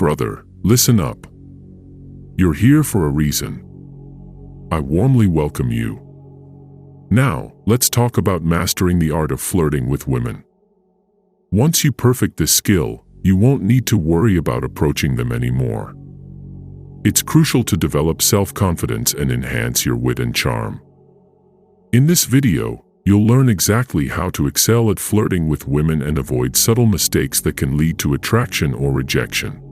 Brother, listen up. You're here for a reason. I warmly welcome you. Now, let's talk about mastering the art of flirting with women. Once you perfect this skill, you won't need to worry about approaching them anymore. It's crucial to develop self-confidence and enhance your wit and charm. In this video, you'll learn exactly how to excel at flirting with women and avoid subtle mistakes that can lead to attraction or rejection.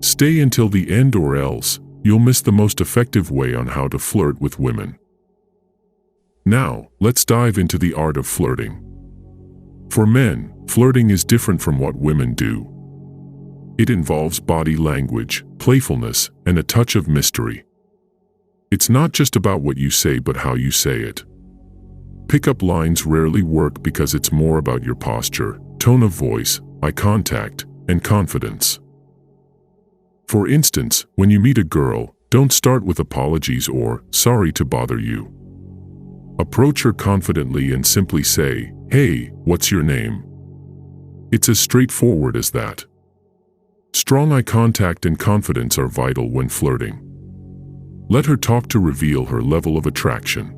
Stay until the end or else you'll miss the most effective way on how to flirt with women. Now, let's dive into the art of flirting. For men, flirting is different from what women do. It involves body language, playfulness, and a touch of mystery. It's not just about what you say but how you say it. Pickup lines rarely work because it's more about your posture, tone of voice, eye contact, and confidence. For instance, when you meet a girl, don't start with apologies or "sorry to bother you." Approach her confidently and simply say, "Hey, what's your name?" It's as straightforward as that. Strong eye contact and confidence are vital when flirting. Let her talk to reveal her level of attraction.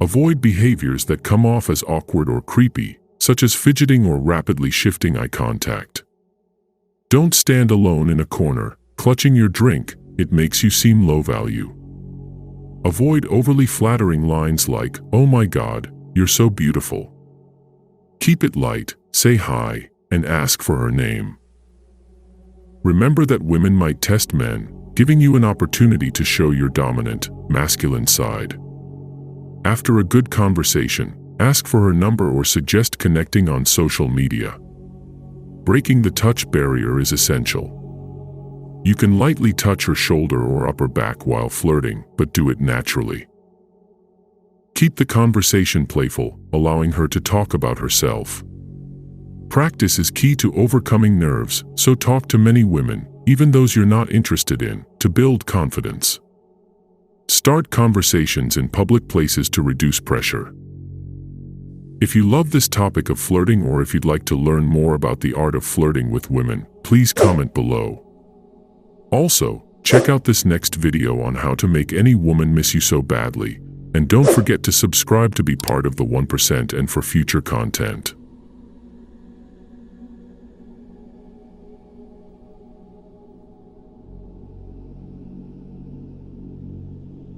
Avoid behaviors that come off as awkward or creepy, such as fidgeting or rapidly shifting eye contact. Don't stand alone in a corner, clutching your drink. It makes you seem low value. Avoid overly flattering lines like, "Oh my God, you're so beautiful." Keep it light, say hi, and ask for her name. Remember that women might test men, giving you an opportunity to show your dominant, masculine side. After a good conversation, ask for her number or suggest connecting on social media. Breaking the touch barrier is essential. You can lightly touch her shoulder or upper back while flirting, but do it naturally. Keep the conversation playful, allowing her to talk about herself. Practice is key to overcoming nerves, so talk to many women, even those you're not interested in, to build confidence. Start conversations in public places to reduce pressure. If you love this topic of flirting or if you'd like to learn more about the art of flirting with women, please comment below. Also, check out this next video on how to make any woman miss you so badly, and don't forget to subscribe to be part of the 1% and for future content.